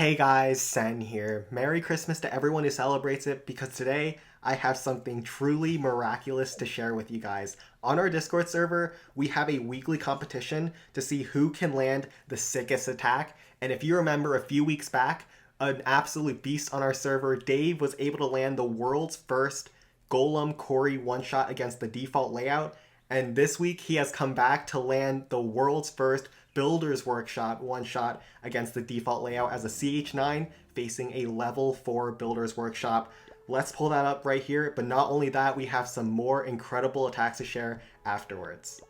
Hey guys, Sen here. Merry Christmas to everyone who celebrates it because today I have something truly miraculous to share with you guys. On our Discord server, we have a weekly competition to see who can land the sickest attack. And if you remember a few weeks back, an absolute beast on our server, Dave, was able to land the world's first Golem Corey one-shot against the default layout. And this week he has come back to land the world's first Builder's Workshop one-shot against the default layout as a CH9 facing a level 4 Builder's Workshop. Let's pull that up right here, but not only that, we have some more incredible attacks to share afterwards.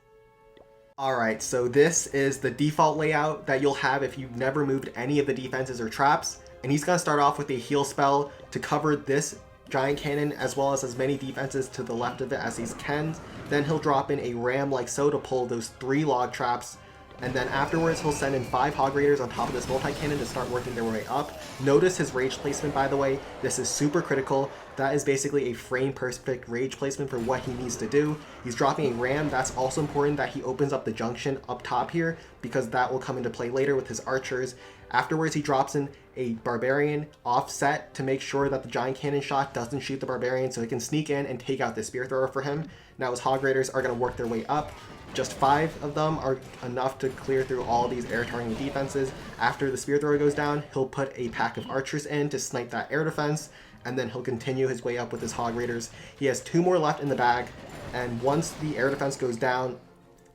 Alright, so this is the default layout that you'll have if you've never moved any of the defenses or traps. And he's going to start off with a heal spell to cover this giant cannon as well as many defenses to the left of it as he can. Then he'll drop in a ram like so to pull those 3 log traps. And then afterwards, he'll send in 5 Hog Raiders on top of this multi-cannon to start working their way up. Notice his rage placement, by the way. This is super critical. That is basically a frame-perfect rage placement for what he needs to do. He's dropping a ram. That's also important that he opens up the junction up top here because that will come into play later with his archers. Afterwards, he drops in a barbarian offset to make sure that the giant cannon shot doesn't shoot the barbarian so he can sneak in and take out the spear thrower for him. Now his Hog Raiders are going to work their way up. Just 5 of them are enough to clear through all these air targeting defenses. After the spear thrower goes down, he'll put a pack of archers in to snipe that air defense, and then he'll continue his way up with his Hog Raiders. He has 2 more left in the bag, and once the air defense goes down,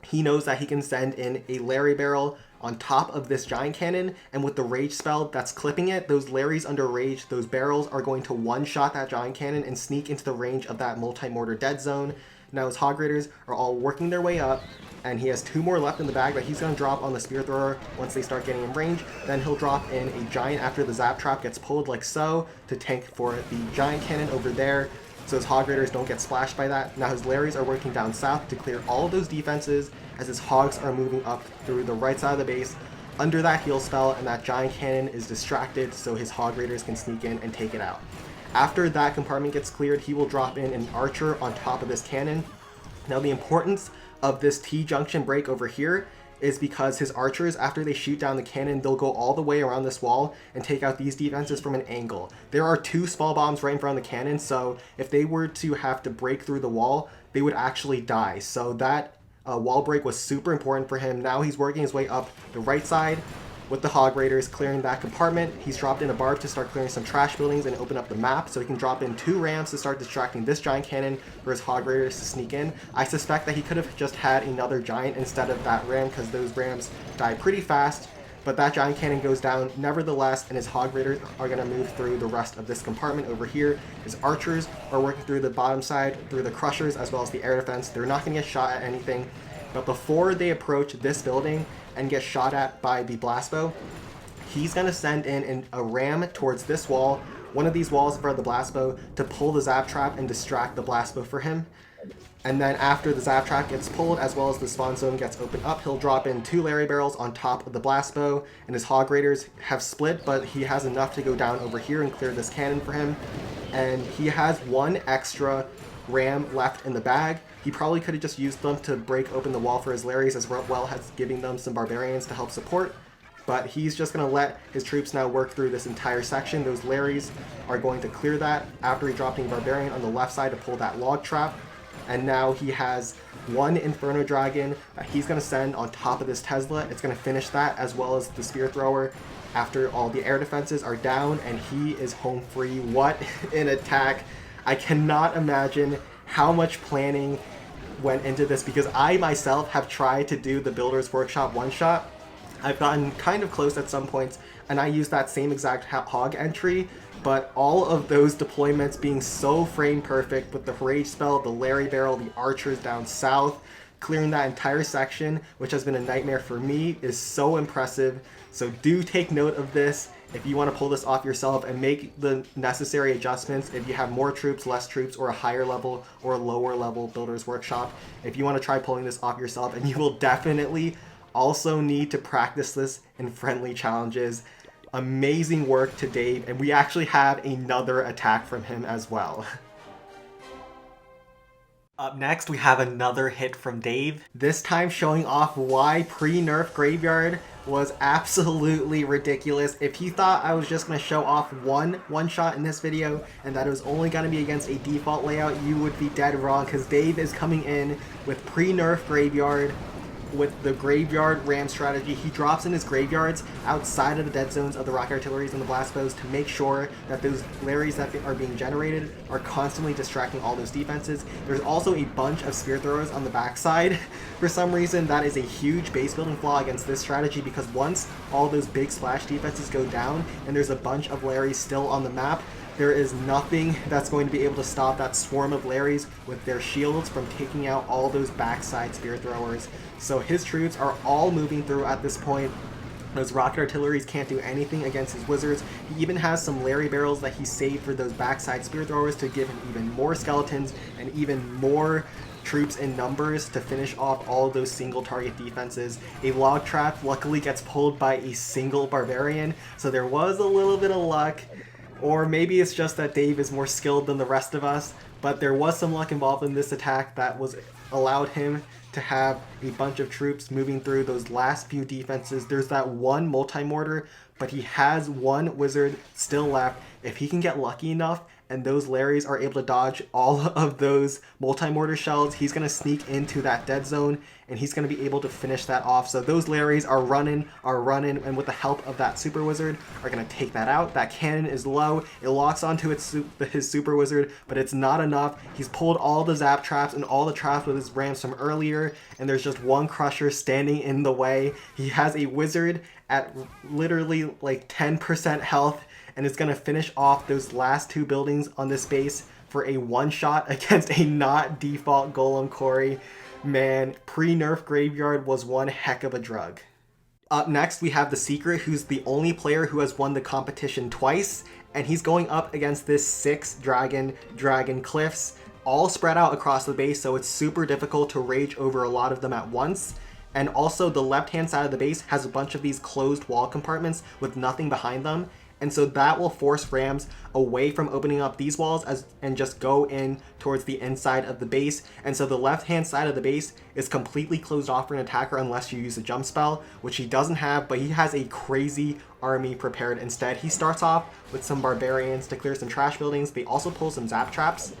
he knows that he can send in a Larry Barrel on top of this giant cannon, and with the rage spell that's clipping it, those Larrys under rage, those barrels are going to one-shot that giant cannon and sneak into the range of that multi-mortar dead zone. Now his Hog Raiders are all working their way up, and he has 2 more left in the bag that he's going to drop on the spear thrower once they start getting in range. Then he'll drop in a giant after the zap trap gets pulled like so to tank for the giant cannon over there, so his Hog Raiders don't get splashed by that. Now his Larrys are working down south to clear all of those defenses as his Hogs are moving up through the right side of the base under that heal spell, and that giant cannon is distracted so his Hog Raiders can sneak in and take it out. After that compartment gets cleared, he will drop in an archer on top of this cannon. Now the importance of this T-junction break over here is because his archers, after they shoot down the cannon, they'll go all the way around this wall and take out these defenses from an angle. There are 2 small bombs right in front of the cannon, so if they were to have to break through the wall, they would actually die. So that wall break was super important for him. Now he's working his way up the right side with the Hog Raiders, clearing that compartment. He's dropped in a barb to start clearing some trash buildings and open up the map, so he can drop in 2 rams to start distracting this giant cannon for his Hog Raiders to sneak in. I suspect that he could have just had another giant instead of that ram because those rams die pretty fast, but that giant cannon goes down nevertheless, and his Hog Raiders are going to move through the rest of this compartment over here. His archers are working through the bottom side, through the crushers as well as the air defense. They're not going to get shot at anything, but before they approach this building and get shot at by the blast bow, he's going to send in a ram towards this wall, one of these walls in front of the blast bow, to pull the zap trap and distract the blast bow for him. And then after the zap trap gets pulled, as well as the spawn zone gets opened up, he'll drop in 2 Larry barrels on top of the blast bow, and his Hog Raiders have split, but he has enough to go down over here and clear this cannon for him. And he has 1 extra ram left in the bag. He probably could have just used them to break open the wall for his Larrys, as well as giving them some barbarians to help support. But he's just going to let his troops now work through this entire section. Those Larrys are going to clear that after he dropped a barbarian on the left side to pull that log trap. And now he has 1 Inferno Dragon that he's going to send on top of this Tesla. It's going to finish that, as well as the spear thrower after all the air defenses are down, and he is home free. What an attack. I cannot imagine how much planning went into this, because I myself have tried to do the Builder's Workshop one-shot. I've gotten kind of close at some points, and I used that same exact hog entry, but all of those deployments being so frame perfect with the rage spell, the Larry Barrel, the archers down south, clearing that entire section, which has been a nightmare for me, is so impressive. So do take note of this if you want to pull this off yourself and make the necessary adjustments if you have more troops, less troops, or a higher level or a lower level Builder's Workshop. If you want to try pulling this off yourself, and you will definitely also need to practice this in friendly challenges. Amazing work to Dave, and we actually have another attack from him as well. Up next, we have another hit from Dave, this time showing off why pre-nerf Graveyard was absolutely ridiculous. If you thought I was just going to show off one shot in this video and that it was only going to be against a default layout, you would be dead wrong, because Dave is coming in with pre-nerf graveyard. With the graveyard ram strategy, he drops in his graveyards outside of the dead zones of the rocket artilleries and the blast bows to make sure that those Larrys that are being generated are constantly distracting all those defenses. There's also a bunch of spear throwers on the backside. For some reason, that is a huge base building flaw against this strategy, because once all those big splash defenses go down and there's a bunch of Larrys still on the map, there is nothing that's going to be able to stop that swarm of Larrys with their shields from taking out all those backside spear throwers. So his troops are all moving through at this point. Those rocket artilleries can't do anything against his wizards. He even has some Larry barrels that he saved for those backside spear throwers to give him even more skeletons and even more troops in numbers to finish off all those single target defenses. A log trap luckily gets pulled by a single barbarian, so there was a little bit of luck. Or maybe it's just that Dave is more skilled than the rest of us, but there was some luck involved in this attack that was allowed him to have a bunch of troops moving through those last few defenses. There's that one multi-mortar, but he has one wizard still left. If he can get lucky enough and those Larrys are able to dodge all of those multi-mortar shells, he's going to sneak into that dead zone and he's going to be able to finish that off. So those Larrys are running, and with the help of that super wizard are going to take that out. That cannon is low. It locks onto his super wizard, but it's not enough. He's pulled all the zap traps and all the traps with his rams from earlier, and there's just one crusher standing in the way. He has a wizard at literally like 10% health, and it's going to finish off those last two buildings on this base for a one-shot against a not default Golem Quarry. Man, pre-nerf graveyard was one heck of a drug. Up next, we have the Secret, who's the only player who has won the competition twice, and he's going up against this 6 dragon cliffs, all spread out across the base, so it's super difficult to rage over a lot of them at once. And also, the left-hand side of the base has a bunch of these closed wall compartments with nothing behind them. And so that will force rams away from opening up these walls and just go in towards the inside of the base. And so the left-hand side of the base is completely closed off for an attacker unless you use a jump spell, which he doesn't have, but he has a crazy army prepared instead. He starts off with some barbarians to clear some trash buildings. They also pull some zap traps,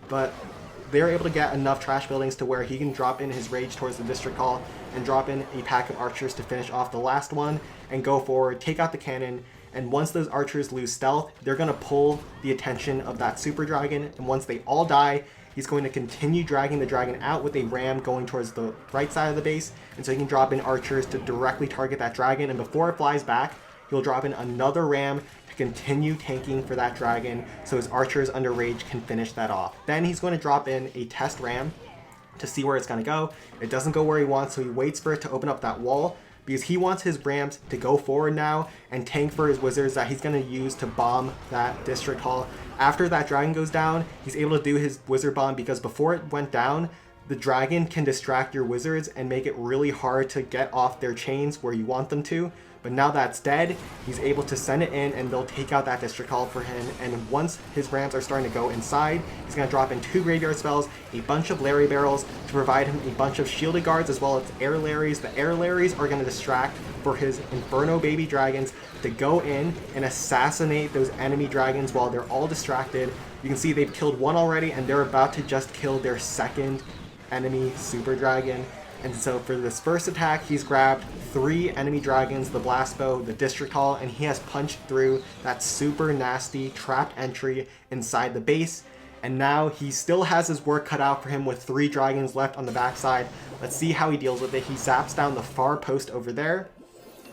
but they're able to get enough trash buildings to where he can drop in his rage towards the district hall and drop in a pack of archers to finish off the last one and go forward, take out the cannon. And once those archers lose stealth, they're going to pull the attention of that super dragon. And once they all die, he's going to continue dragging the dragon out with a ram going towards the right side of the base. And so he can drop in archers to directly target that dragon. And before it flies back, he'll drop in another ram to continue tanking for that dragon so his archers under rage can finish that off. Then he's going to drop in a test ram to see where it's going to go. It doesn't go where he wants, so he waits for it to open up that wall, because he wants his rams to go forward now and tank for his wizards that he's going to use to bomb that district hall. After that dragon goes down, he's able to do his wizard bomb, because before it went down, the dragon can distract your wizards and make it really hard to get off their chains where you want them to. But now that's dead, he's able to send it in and they'll take out that district hall for him. And once his rams are starting to go inside, he's going to drop in 2 graveyard spells, a bunch of Larry barrels to provide him a bunch of shielded guards as well as air Larrys. The air Larrys are going to distract for his Inferno baby dragons to go in and assassinate those enemy dragons while they're all distracted. You can see they've killed one already and they're about to just kill their second enemy super dragon. And so for this first attack, he's grabbed 3 enemy dragons, the blast bow, the district hall, and he has punched through that super nasty trapped entry inside the base. And now he still has his work cut out for him with 3 dragons left on the backside. Let's see how he deals with it. He zaps down the far post over there,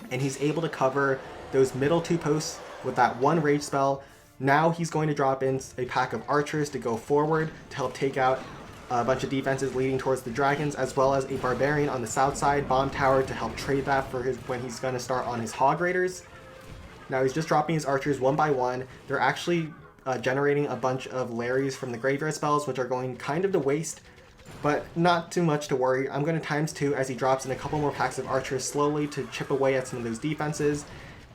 and he's able to cover those middle 2 posts with that 1 rage spell. Now he's going to drop in a pack of archers to go forward to help take out a bunch of defenses leading towards the dragons, as well as a barbarian on the south side bomb tower to help trade that for his when he's going to start on his hog raiders. Now he's just dropping his archers one by one. They're actually generating a bunch of Larrys from the graveyard spells, which are going kind of to waste, but not too much to worry. I'm going to ×2 as he drops in a couple more packs of archers slowly to chip away at some of those defenses.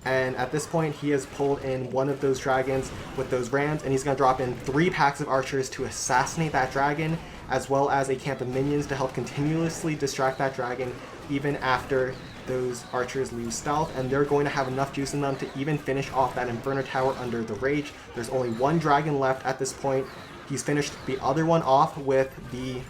And at this point, he has pulled in one of those dragons with those rams, and he's going to drop in 3 packs of archers to assassinate that dragon, as well as a camp of minions to help continuously distract that dragon even after those archers lose stealth, and they're going to have enough juice in them to even finish off that Inferno Tower under the Rage. There's only one dragon left at this point. He's finished the other one off with the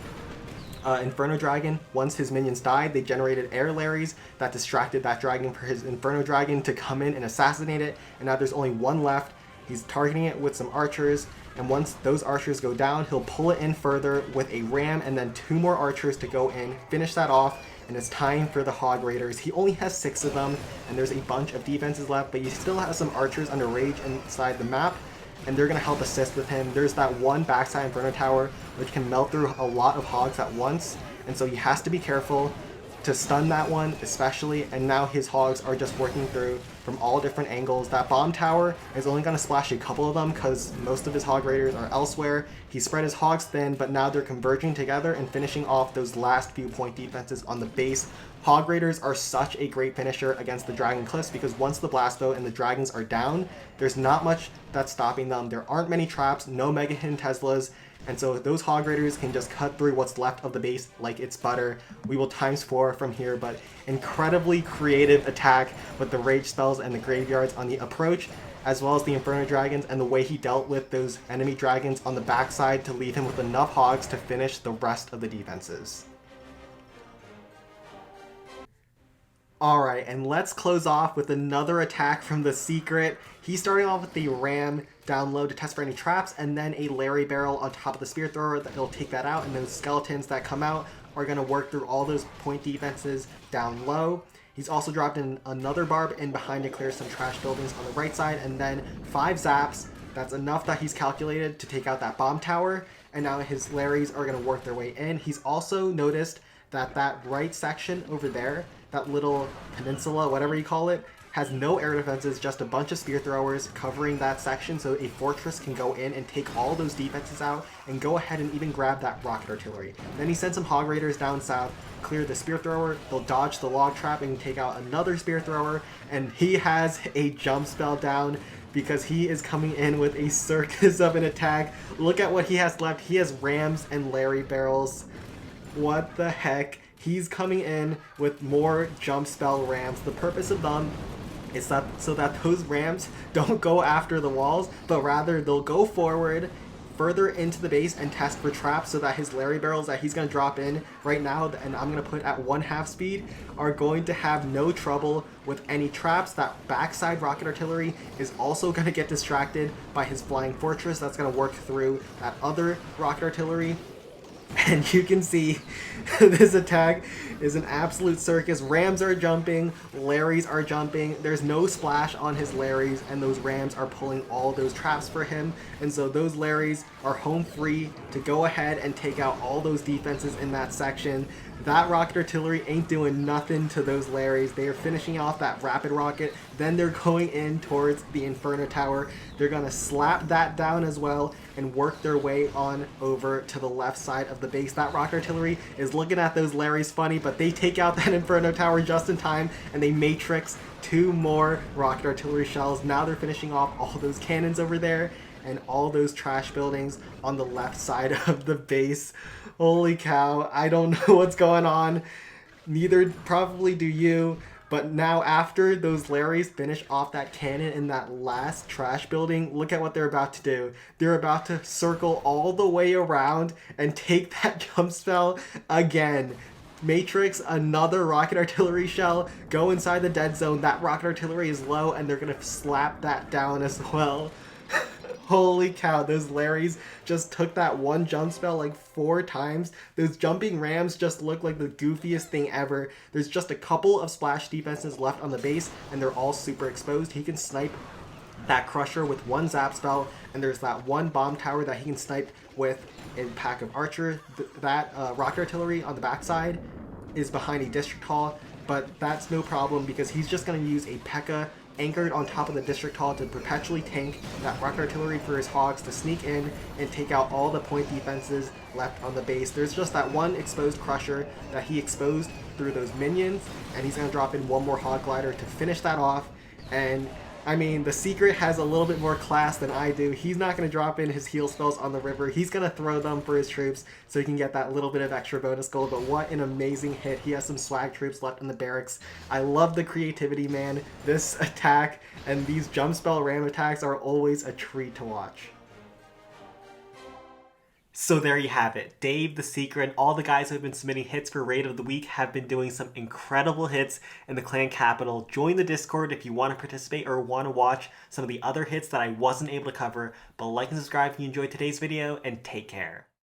Inferno Dragon. Once his minions died, they generated air Larrys that distracted that dragon for his Inferno Dragon to come in and assassinate it, and now there's only one left. He's targeting it with some archers, and once those archers go down, he'll pull it in further with a ram and then 2 more archers to go in, finish that off, and it's time for the Hog Raiders. He only has 6 of them, and there's a bunch of defenses left, but he still has some archers under Rage inside the map, and they're going to help assist with him. There's that one backside Inferno Tower, which can melt through a lot of Hogs at once, and so he has to be careful to stun that one especially, and now his Hogs are just working through from all different angles. That bomb tower is only going to splash a couple of them because most of his Hog Raiders are elsewhere. He spread his Hogs thin, but now they're converging together and finishing off those last few point defenses on the base. Hog Raiders are such a great finisher against the Dragon Cliffs because once the Blast Bow and the Dragons are down, there's not much that's stopping them. There aren't many traps, no Mega Hidden Teslas, and so those Hog Raiders can just cut through what's left of the base like it's butter. We will ×4 from here, but incredibly creative attack with the Rage spells and the Graveyards on the approach, as well as the Inferno Dragons, and the way he dealt with those enemy dragons on the backside to leave him with enough Hogs to finish the rest of the defenses. Alright, and let's close off with another attack from the Secret. He's starting off with the Ram down low to test for any traps, and then a Larry Barrel on top of the Spear Thrower that'll take that out, and those skeletons that come out are going to work through all those point defenses down low. He's also dropped in another Barb in behind to clear some trash buildings on the right side, and then 5 zaps. That's enough that he's calculated to take out that bomb tower, and now his Larrys are going to work their way in. He's also noticed that that right section over there, that little peninsula, whatever you call it, has no air defenses, just a bunch of spear throwers covering that section, so a fortress can go in and take all those defenses out and go ahead and even grab that rocket artillery. Then he sends some Hog Raiders down south, clear the spear thrower, they'll dodge the log trap and take out another spear thrower, and he has a jump spell down because he is coming in with a circus of an attack. Look at what he has left. He has Rams and Larry Barrels. What the heck? He's coming in with more jump spell Rams. The purpose of them is that so that those Rams don't go after the walls, but rather they'll go forward further into the base and test for traps, so that his Larry Barrels that he's going to drop in right now, and I'm going to put at 1/2 speed, are going to have no trouble with any traps. That backside rocket artillery is also going to get distracted by his flying fortress that's going to work through that other rocket artillery. And you can see this attack is an absolute circus. Rams are jumping, Larrys are jumping. There's no splash on his Larrys, and those Rams are pulling all those traps for him. And so those Larrys are home free to go ahead and take out all those defenses in that section. That rocket artillery ain't doing nothing to those Larrys. They are finishing off that rapid rocket. Then they're going in towards the Inferno Tower. They're going to slap that down as well and work their way on over to the left side of the base. That rocket artillery is looking at those Larrys funny, but they take out that Inferno Tower just in time, and they matrix 2 more rocket artillery shells. Now they're finishing off all those cannons over there and all those trash buildings on the left side of the base. Holy cow, I don't know what's going on. Neither probably do you. But now after those Larrys finish off that cannon in that last trash building, look at what they're about to do. They're about to circle all the way around and take that jump spell again. Matrix another rocket artillery shell, go inside the dead zone. That rocket artillery is low, and they're going to slap that down as well. Holy cow, those Larrys just took that one jump spell like 4 times. Those jumping Rams just look like the goofiest thing ever. There's just a couple of splash defenses left on the base, and they're all super exposed. He can snipe that Crusher with 1 zap spell, and there's that 1 bomb tower that he can snipe with a pack of archer. That rocket artillery on the backside is behind a district hall, but that's no problem because he's just going to use a P.E.K.K.A. anchored on top of the district hall to perpetually tank that rocket artillery for his Hogs to sneak in and take out all the point defenses left on the base. There's just that 1 exposed Crusher that he exposed through those minions, and he's going to drop in 1 more Hog Glider to finish that off. And I mean, the Secret has a little bit more class than I do. He's not going to drop in his heal spells on the river. He's going to throw them for his troops so he can get that little bit of extra bonus gold. But what an amazing hit. He has some swag troops left in the barracks. I love the creativity, man. This attack and these jump spell ram attacks are always a treat to watch. So there you have it. Dave, The Secret, and all the guys who have been submitting hits for Raid of the Week have been doing some incredible hits in the clan capital. Join the Discord if you want to participate or want to watch some of the other hits that I wasn't able to cover. But like and subscribe if you enjoyed today's video, and take care.